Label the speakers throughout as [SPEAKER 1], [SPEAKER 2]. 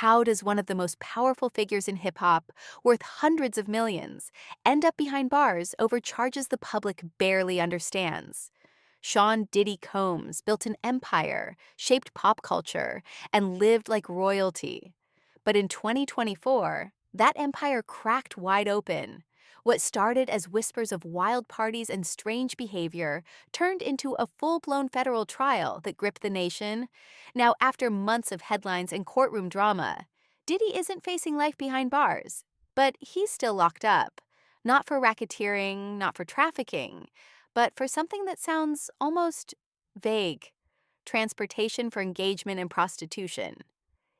[SPEAKER 1] How does one of the most powerful figures in hip hop, worth hundreds of millions, end up behind bars over charges the public barely understands? Sean Diddy Combs built an empire, shaped pop culture, and lived like royalty. But in 2024, that empire cracked wide open. What started as whispers of wild parties and strange behavior turned into a full-blown federal trial that gripped the nation. Now, after months of headlines and courtroom drama, Diddy isn't facing life behind bars, but he's still locked up. Not for racketeering, not for trafficking, but for something that sounds almost vague: transportation for engagement and prostitution.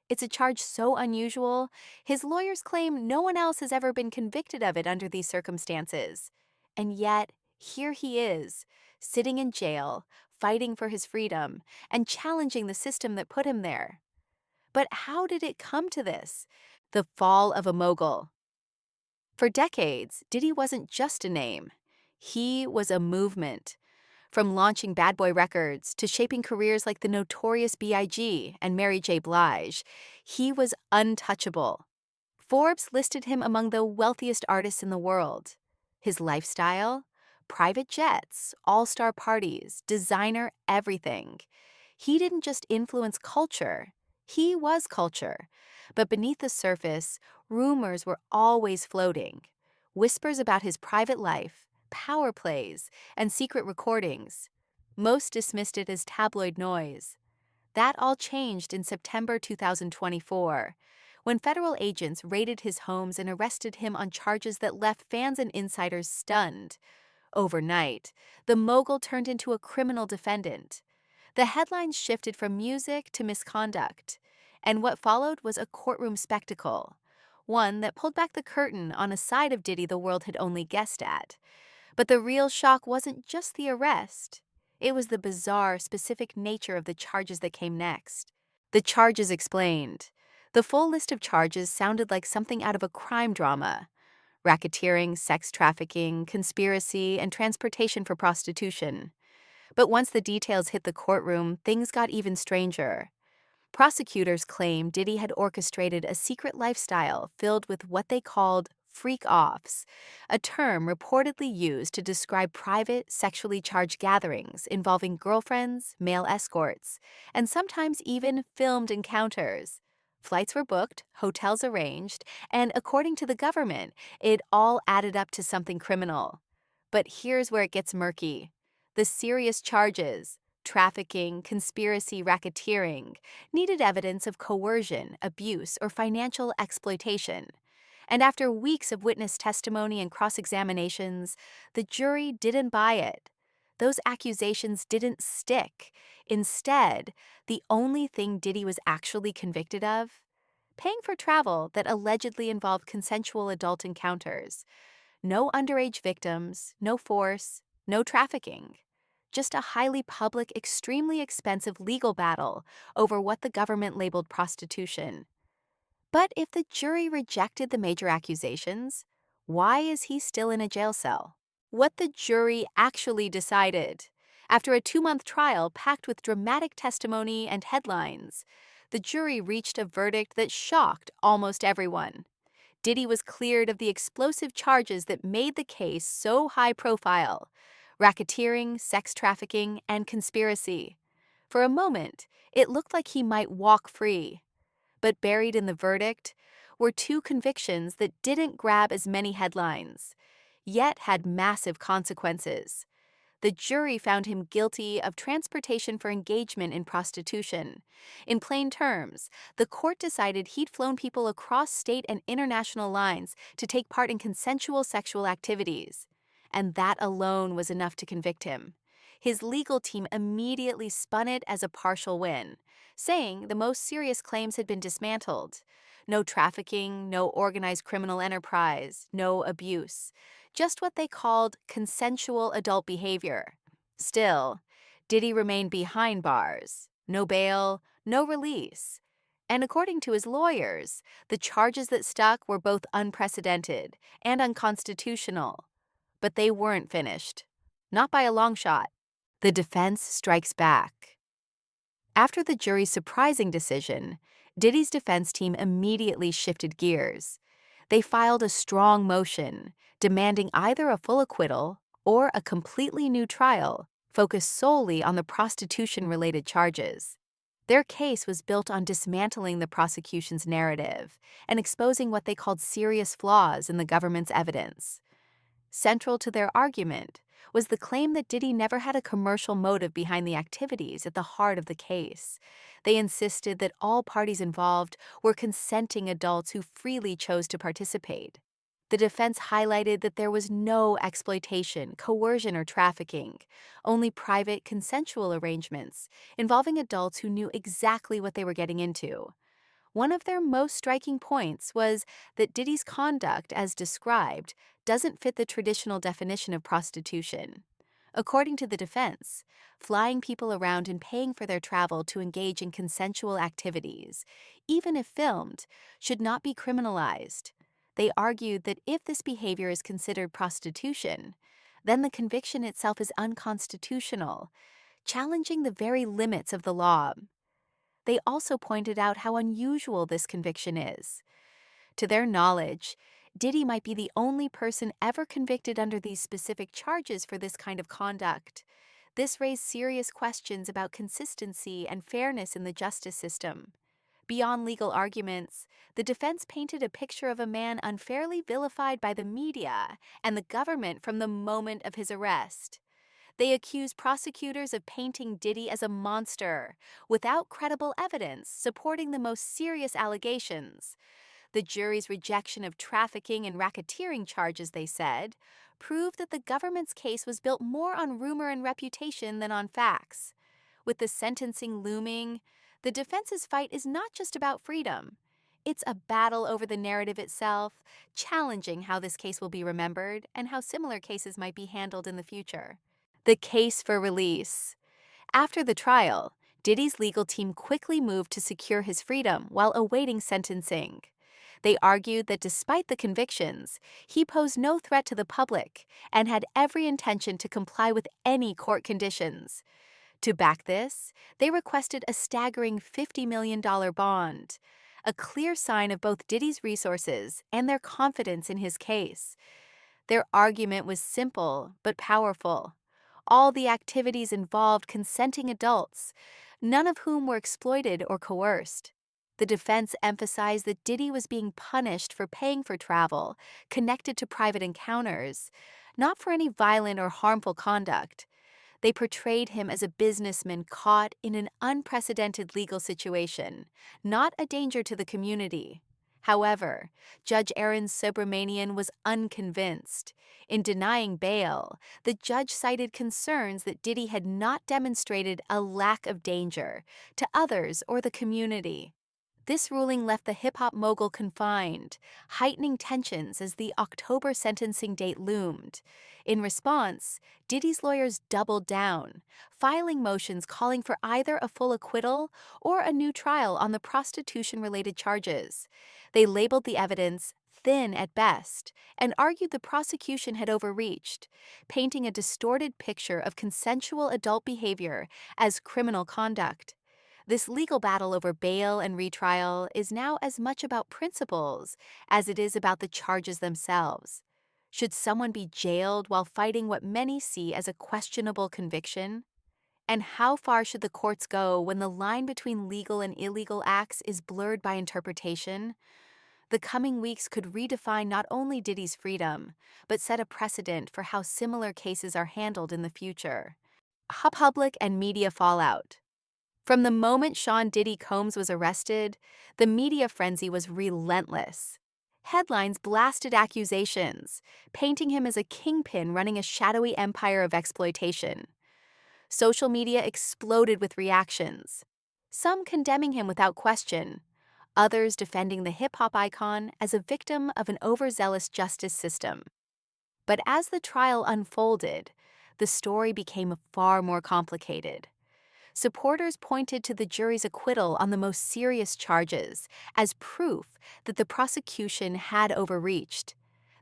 [SPEAKER 1] It's a charge so unusual, his lawyers claim no one else has ever been convicted of it under these circumstances. And yet, here he is, sitting in jail, fighting for his freedom, and challenging the system that put him there. But how did it come to this? The fall of a mogul. For decades, Diddy wasn't just a name. He was a movement. From launching Bad Boy Records to shaping careers like the notorious B.I.G. and Mary J. Blige, he was untouchable. Forbes listed him among the wealthiest artists in the world. His lifestyle? Private jets, all-star parties, designer everything. He didn't just influence culture, he was culture. But beneath the surface, rumors were always floating. Whispers about his private life, power plays, and secret recordings. Most dismissed it as tabloid noise. That all changed in September 2024, when federal agents raided his homes and arrested him on charges that left fans and insiders stunned. Overnight, the mogul turned into a criminal defendant. The headlines shifted from music to misconduct, and what followed was a courtroom spectacle, one that pulled back the curtain on a side of Diddy the world had only guessed at. But the real shock wasn't just the arrest. It was the bizarre, specific nature of the charges that came next. The charges explained. The full list of charges sounded like something out of a crime drama: racketeering, sex trafficking, conspiracy, and transportation for prostitution. But once the details hit the courtroom, things got even stranger. Prosecutors claim Diddy had orchestrated a secret lifestyle filled with what they called freak-offs, a term reportedly used to describe private, sexually charged gatherings involving girlfriends, male escorts, and sometimes even filmed encounters. Flights were booked, hotels arranged, and according to the government, it all added up to something criminal. But here's where it gets murky. The serious charges, trafficking, conspiracy, racketeering, needed evidence of coercion, abuse, or financial exploitation. And after weeks of witness testimony and cross-examinations, the jury didn't buy it. Those accusations didn't stick. Instead, the only thing Diddy was actually convicted of? Paying for travel that allegedly involved consensual adult encounters. No underage victims, no force, no trafficking. Just a highly public, extremely expensive legal battle over what the government labeled prostitution. But if the jury rejected the major accusations, why is he still in a jail cell? What the jury actually decided. After a 2-month trial packed with dramatic testimony and headlines, the jury reached a verdict that shocked almost everyone. Diddy was cleared of the explosive charges that made the case so high profile: racketeering, sex trafficking, and conspiracy. For a moment, it looked like he might walk free. But buried in the verdict were two convictions that didn't grab as many headlines, yet had massive consequences. The jury found him guilty of transportation for engagement in prostitution. In plain terms, the court decided he'd flown people across state and international lines to take part in consensual sexual activities. And that alone was enough to convict him. His legal team immediately spun it as a partial win, saying the most serious claims had been dismantled. No trafficking, no organized criminal enterprise, no abuse. Just what they called consensual adult behavior. Still, Diddy remained behind bars. No bail, no release. And according to his lawyers, the charges that stuck were both unprecedented and unconstitutional. But they weren't finished. Not by a long shot. The defense strikes back. After the jury's surprising decision, Diddy's defense team immediately shifted gears. They filed a strong motion, demanding either a full acquittal or a completely new trial focused solely on the prostitution-related charges. Their case was built on dismantling the prosecution's narrative and exposing what they called serious flaws in the government's evidence. Central to their argument was the claim that Diddy never had a commercial motive behind the activities at the heart of the case. They insisted that all parties involved were consenting adults who freely chose to participate. The defense highlighted that there was no exploitation, coercion, or trafficking, only private, consensual arrangements involving adults who knew exactly what they were getting into. One of their most striking points was that Diddy's conduct, as described, doesn't fit the traditional definition of prostitution. According to the defense, flying people around and paying for their travel to engage in consensual activities, even if filmed, should not be criminalized. They argued that if this behavior is considered prostitution, then the conviction itself is unconstitutional, challenging the very limits of the law. They also pointed out how unusual this conviction is. To their knowledge, Diddy might be the only person ever convicted under these specific charges for this kind of conduct. This raised serious questions about consistency and fairness in the justice system. Beyond legal arguments, the defense painted a picture of a man unfairly vilified by the media and the government from the moment of his arrest. They accused prosecutors of painting Diddy as a monster, without credible evidence supporting the most serious allegations. The jury's rejection of trafficking and racketeering charges, they said, proved that the government's case was built more on rumor and reputation than on facts. With the sentencing looming, the defense's fight is not just about freedom. It's a battle over the narrative itself, challenging how this case will be remembered and how similar cases might be handled in the future. The case for release. After the trial, Diddy's legal team quickly moved to secure his freedom while awaiting sentencing. They argued that despite the convictions, he posed no threat to the public and had every intention to comply with any court conditions. To back this, they requested a staggering $50 million bond, a clear sign of both Diddy's resources and their confidence in his case. Their argument was simple but powerful. All the activities involved consenting adults, none of whom were exploited or coerced. The defense emphasized that Diddy was being punished for paying for travel connected to private encounters, not for any violent or harmful conduct. They portrayed him as a businessman caught in an unprecedented legal situation, not a danger to the community. However, Judge Aaron Subramanian was unconvinced. In denying bail, the judge cited concerns that Diddy had not demonstrated a lack of danger to others or the community. This ruling left the hip-hop mogul confined, heightening tensions as the October sentencing date loomed. In response, Diddy's lawyers doubled down, filing motions calling for either a full acquittal or a new trial on the prostitution-related charges. They labeled the evidence thin at best and argued the prosecution had overreached, painting a distorted picture of consensual adult behavior as criminal conduct. This legal battle over bail and retrial is now as much about principles as it is about the charges themselves. Should someone be jailed while fighting what many see as a questionable conviction? And how far should the courts go when the line between legal and illegal acts is blurred by interpretation? The coming weeks could redefine not only Diddy's freedom, but set a precedent for how similar cases are handled in the future. Public and media fallout. From the moment Sean Diddy Combs was arrested, the media frenzy was relentless. Headlines blasted accusations, painting him as a kingpin running a shadowy empire of exploitation. Social media exploded with reactions, some condemning him without question, others defending the hip-hop icon as a victim of an overzealous justice system. But as the trial unfolded, the story became far more complicated. Supporters pointed to the jury's acquittal on the most serious charges as proof that the prosecution had overreached.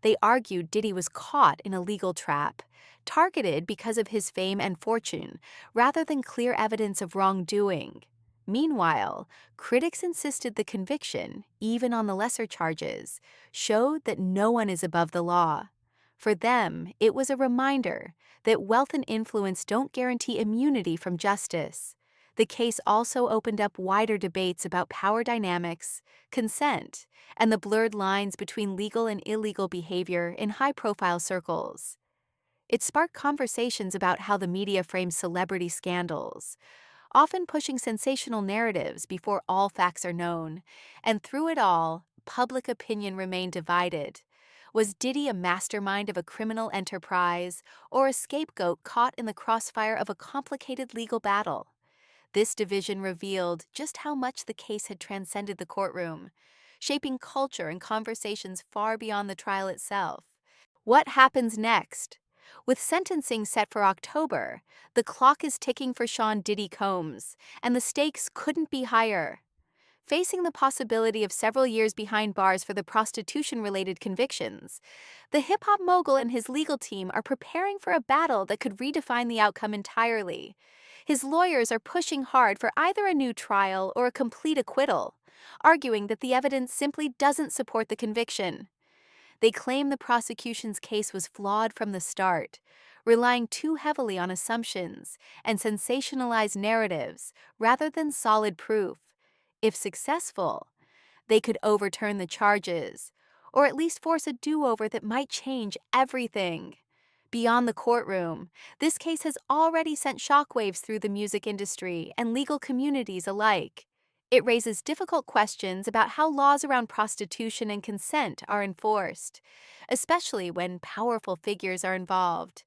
[SPEAKER 1] They argued Diddy was caught in a legal trap, targeted because of his fame and fortune, rather than clear evidence of wrongdoing. Meanwhile, critics insisted the conviction, even on the lesser charges, showed that no one is above the law. For them, it was a reminder that wealth and influence don't guarantee immunity from justice. The case also opened up wider debates about power dynamics, consent, and the blurred lines between legal and illegal behavior in high-profile circles. It sparked conversations about how the media frames celebrity scandals, often pushing sensational narratives before all facts are known. And through it all, public opinion remained divided. Was Diddy a mastermind of a criminal enterprise or a scapegoat caught in the crossfire of a complicated legal battle? This division revealed just how much the case had transcended the courtroom, shaping culture and conversations far beyond the trial itself. What happens next? With sentencing set for October, the clock is ticking for Sean Diddy Combs, and the stakes couldn't be higher. Facing the possibility of several years behind bars for the prostitution-related convictions, the hip-hop mogul and his legal team are preparing for a battle that could redefine the outcome entirely. His lawyers are pushing hard for either a new trial or a complete acquittal, arguing that the evidence simply doesn't support the conviction. They claim the prosecution's case was flawed from the start, relying too heavily on assumptions and sensationalized narratives rather than solid proof. If successful, they could overturn the charges, or at least force a do-over that might change everything. Beyond the courtroom, this case has already sent shockwaves through the music industry and legal communities alike. It raises difficult questions about how laws around prostitution and consent are enforced, especially when powerful figures are involved.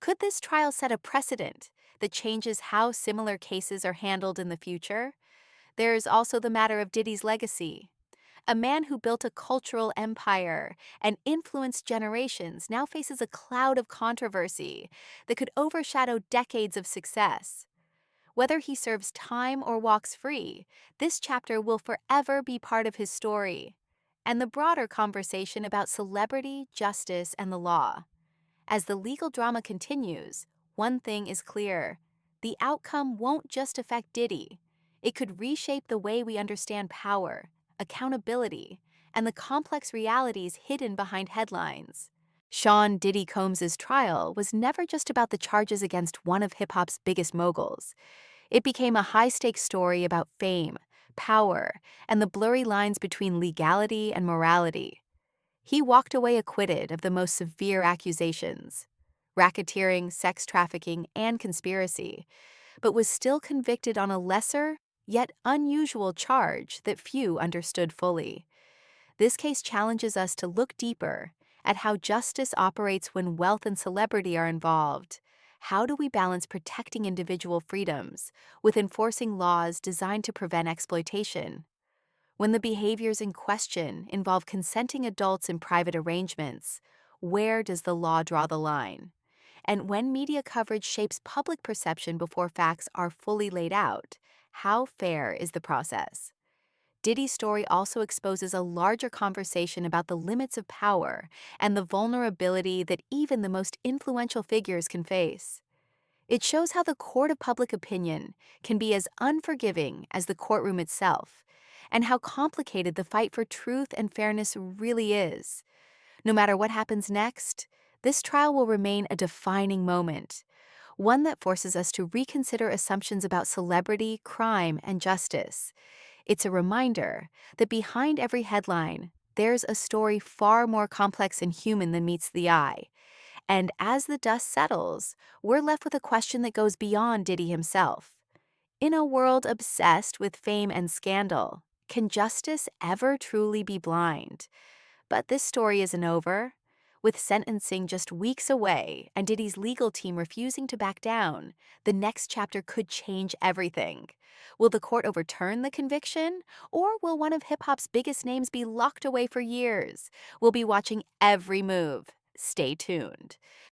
[SPEAKER 1] Could this trial set a precedent that changes how similar cases are handled in the future? There's also the matter of Diddy's legacy. A man who built a cultural empire and influenced generations now faces a cloud of controversy that could overshadow decades of success. Whether he serves time or walks free, this chapter will forever be part of his story and the broader conversation about celebrity, justice, and the law. As the legal drama continues, one thing is clear: the outcome won't just affect Diddy. It could reshape the way we understand power, accountability, and the complex realities hidden behind headlines. Sean Diddy Combs' trial was never just about the charges against one of hip-hop's biggest moguls. It became a high-stakes story about fame, power, and the blurry lines between legality and morality. He walked away acquitted of the most severe accusations: racketeering, sex trafficking, and conspiracy, but was still convicted on a lesser, yet unusual charge that few understood fully. This case challenges us to look deeper at how justice operates when wealth and celebrity are involved. How do we balance protecting individual freedoms with enforcing laws designed to prevent exploitation? When the behaviors in question involve consenting adults in private arrangements, where does the law draw the line? And when media coverage shapes public perception before facts are fully laid out, how fair is the process? Diddy's story also exposes a larger conversation about the limits of power and the vulnerability that even the most influential figures can face. It shows how the court of public opinion can be as unforgiving as the courtroom itself, and how complicated the fight for truth and fairness really is. No matter what happens next, this trial will remain a defining moment, one that forces us to reconsider assumptions about celebrity, crime, and justice. It's a reminder that behind every headline, there's a story far more complex and human than meets the eye. And as the dust settles, we're left with a question that goes beyond Diddy himself. In a world obsessed with fame and scandal, can justice ever truly be blind? But this story isn't over. With sentencing just weeks away and Diddy's legal team refusing to back down, the next chapter could change everything. Will the court overturn the conviction, or will one of hip-hop's biggest names be locked away for years? We'll be watching every move. Stay tuned.